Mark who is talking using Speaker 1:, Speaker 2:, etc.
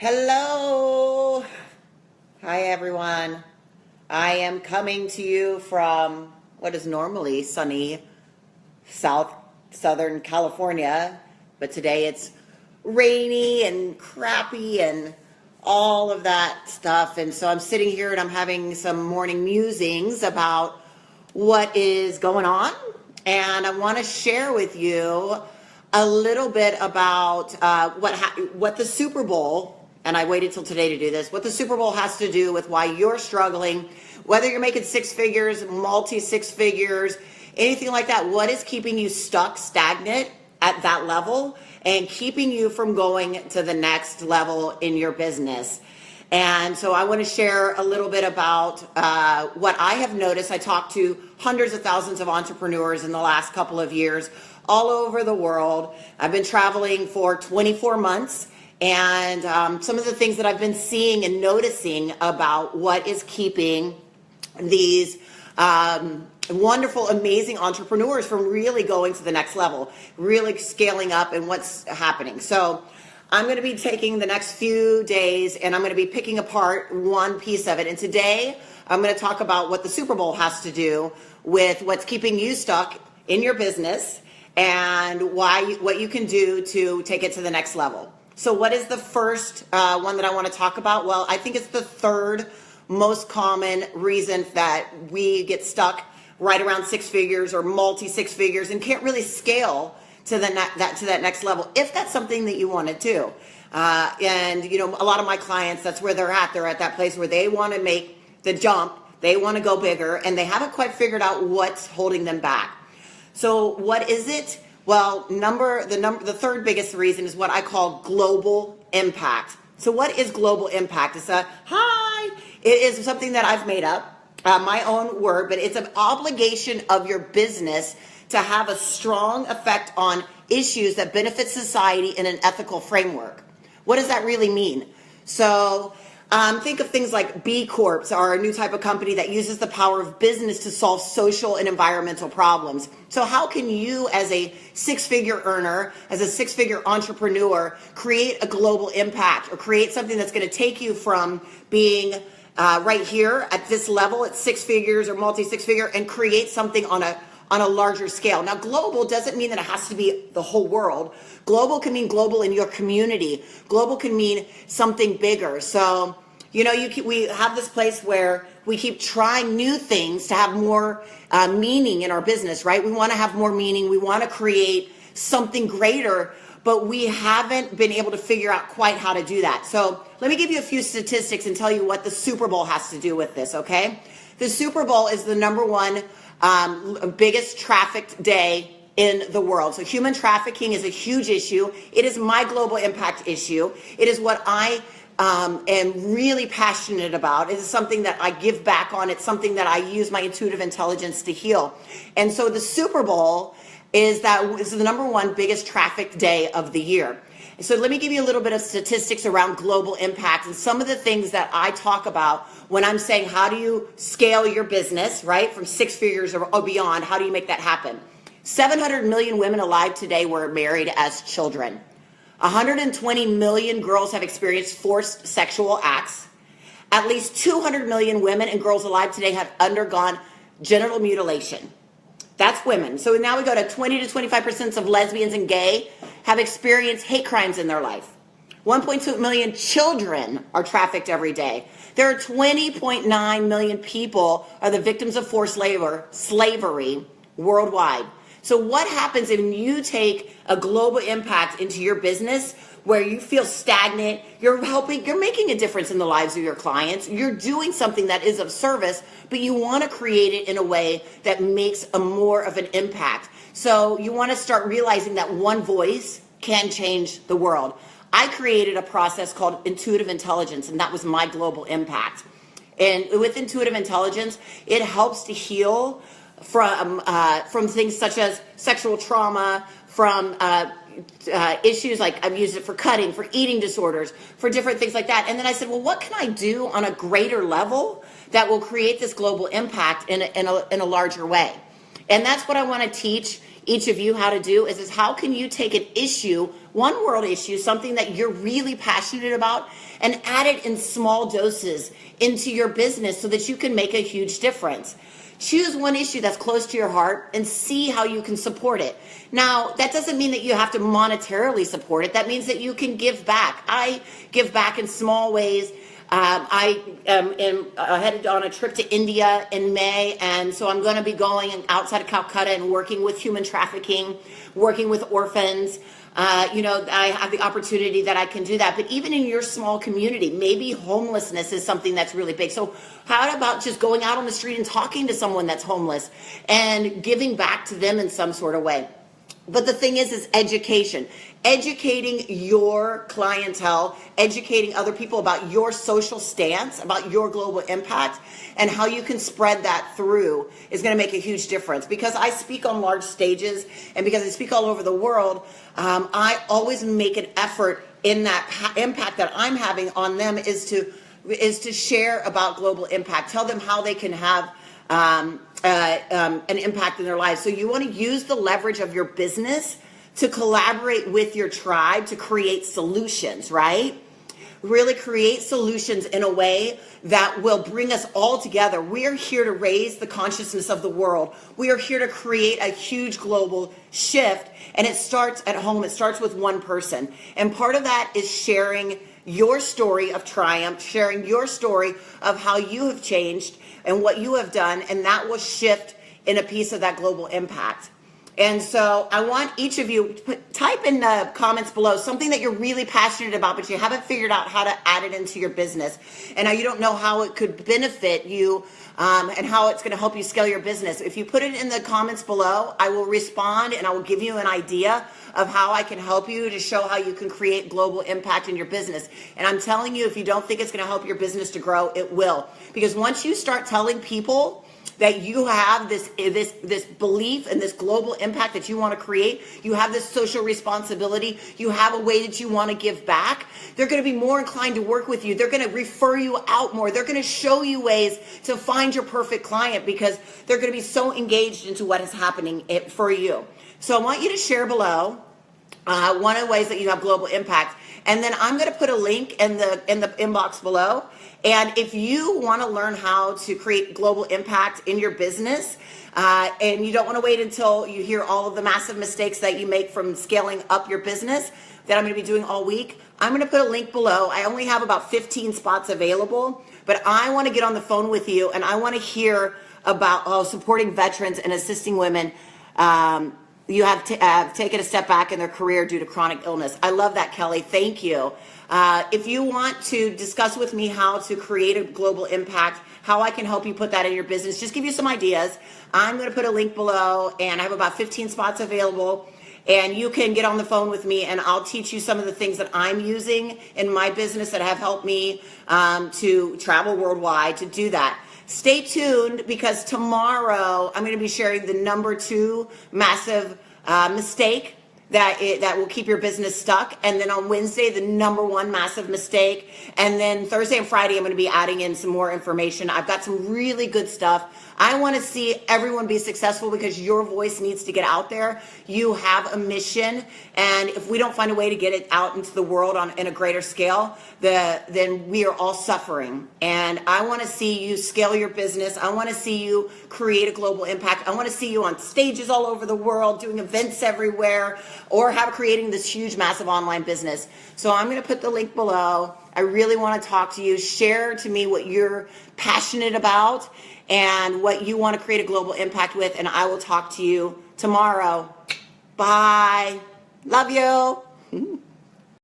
Speaker 1: Hello. Hi, everyone. I am coming to you from what is normally sunny Southern California, but today it's rainy and crappy and all of that stuff. And so I'm sitting here and I'm having some morning musings about what is going on. And I want to share with you a little bit about what the Super Bowl, and I waited till today to do this, what the Super Bowl has to do with why you're struggling, whether you're making six figures, multi-six figures, anything like that. What is keeping you stuck, stagnant at that level and keeping you from going to the next level in your business? And so I want to share a little bit about what I have noticed. I talked to hundreds of thousands of entrepreneurs in the last couple of years all over the world. I've been traveling for 24 months. And some of the things that I've been seeing and noticing about what is keeping these wonderful, amazing entrepreneurs from really going to the next level, really scaling up and what's happening. So I'm going to be taking the next few days and I'm going to be picking apart one piece of it. And today I'm going to talk about what the Super Bowl has to do with what's keeping you stuck in your business and what you can do to take it to the next level. So what is the first one that I want to talk about? Well, I think it's the third most common reason that we get stuck right around six figures or multi-six figures and can't really scale to that next level if that's something that you want to do. And you know, a lot of my clients, that's where they're at. They're at that place where they want to make the jump, they want to go bigger, and they haven't quite figured out what's holding them back. So what is it? Well, the third biggest reason is what I call global impact. So what is global impact? It is something that I've made up, my own word, but it's an obligation of your business to have a strong effect on issues that benefit society in an ethical framework. What does that really mean? So think of things like B Corps are a new type of company that uses the power of business to solve social and environmental problems. So how can you, as a six-figure earner, as a six-figure entrepreneur, create a global impact or create something that's going to take you from being right here at this level at six figures or multi-six figure and create something on a larger scale? Now, global doesn't mean that it has to be the whole world. Global can mean global in your community. Global can mean something bigger. So, you know, we have this place where we keep trying new things to have more meaning in our business, right? We want to have more meaning. We want to create something greater, but we haven't been able to figure out quite how to do that. So let me give you a few statistics and tell you what the Super Bowl has to do with this, okay? The Super Bowl is the number one biggest trafficked day in the world. So human trafficking is a huge issue. It is my global impact issue. It is what I am really passionate about. It is something that I give back on. It's something that I use my intuitive intelligence to heal. And so the Super Bowl is the number one biggest trafficked day of the year. So let me give you a little bit of statistics around global impact and some of the things that I talk about when I'm saying how do you scale your business, right, from six figures or beyond. How do you make that happen? 700 million women alive today were married as children. 120 million girls have experienced forced sexual acts. At least 200 million women and girls alive today have undergone genital mutilation. That's women. So now we go to 20 to 25% of lesbians and gay have experienced hate crimes in their life. 1.2 million children are trafficked every day. There are 20.9 million people are the victims of forced slavery worldwide. So what happens if you take a global impact into your business where you feel stagnant, you're making a difference in the lives of your clients, you're doing something that is of service, but you want to create it in a way that makes a more of an impact. So you want to start realizing that one voice can change the world. I created a process called intuitive intelligence, and that was my global impact. And with intuitive intelligence, it helps to heal from things such as sexual trauma, from issues like I've used it for cutting, for eating disorders, for different things like that. And then I said, well, what can I do on a greater level that will create this global impact in a larger way? And that's what I want to teach each of you how to do is how can you take an issue, one world issue, something that you're really passionate about, and add it in small doses into your business so that you can make a huge difference. Choose one issue that's close to your heart and see how you can support it. Now, that doesn't mean that you have to monetarily support it. That means that you can give back. I give back in small ways. I am headed on a trip to India in May, and so I'm going to be going outside of Calcutta and working with human trafficking, working with orphans. I have the opportunity that I can do that. But even in your small community, maybe homelessness is something that's really big. So how about just going out on the street and talking to someone that's homeless and giving back to them in some sort of way? But the thing is education. Educating your clientele, educating other people about your social stance, about your global impact, and how you can spread that through is going to make a huge difference. Because I speak on large stages and because I speak all over the world, I always make an effort in that impact that I'm having on them is to share about global impact, tell them how they can have an impact in their lives. So you want to use the leverage of your business to collaborate with your tribe to create solutions, right? Really create solutions in a way that will bring us all together. We are here to raise the consciousness of the world. We are here to create a huge global shift, and it starts at home. It starts with one person. And part of that is sharing your story of triumph, sharing your story of how you have changed and what you have done, and that will shift in a piece of that global impact. And so I want each of you to type in the comments below something that you're really passionate about, but you haven't figured out how to add it into your business. And you don't know how it could benefit you and how it's going to help you scale your business. If you put it in the comments below, I will respond and I will give you an idea of how I can help you to show how you can create global impact in your business. And I'm telling you, if you don't think it's going to help your business to grow, it will. Because once you start telling people that you have this belief and this global impact that you want to create, you have this social responsibility, you have a way that you want to give back, they're going to be more inclined to work with you. They're going to refer you out more. They're going to show you ways to find your perfect client because they're going to be so engaged into what is happening for you. So I want you to share below one of the ways that you have global impact. And then I'm going to put a link in the inbox below. And if you want to learn how to create global impact in your business, and you don't want to wait until you hear all of the massive mistakes that you make from scaling up your business that I'm going to be doing all week, I'm going to put a link below. I only have about 15 spots available, but I want to get on the phone with you and I want to hear about supporting veterans and assisting women you have taken a step back in their career due to chronic illness. I love that, Kelly. Thank you. If you want to discuss with me how to create a global impact, how I can help you put that in your business, just give you some ideas. I'm going to put a link below, and I have about 15 spots available. And you can get on the phone with me, and I'll teach you some of the things that I'm using in my business that have helped me to travel worldwide to do that. Stay tuned because tomorrow I'm going to be sharing the number 2 massive mistake that will keep your business stuck. And then on Wednesday, the number 1 massive mistake. And then Thursday and Friday, I'm going to be adding in some more information. I've got some really good stuff. I want to see everyone be successful because your voice needs to get out there. You have a mission. And if we don't find a way to get it out into the world in a greater scale, then we are all suffering. And I want to see you scale your business. I want to see you create a global impact. I want to see you on stages all over the world, doing events everywhere, or creating this huge, massive online business. So I'm going to put the link below. I really want to talk to you. Share to me what you're passionate about and what you want to create a global impact with, and I will talk to you tomorrow. Bye. Love you.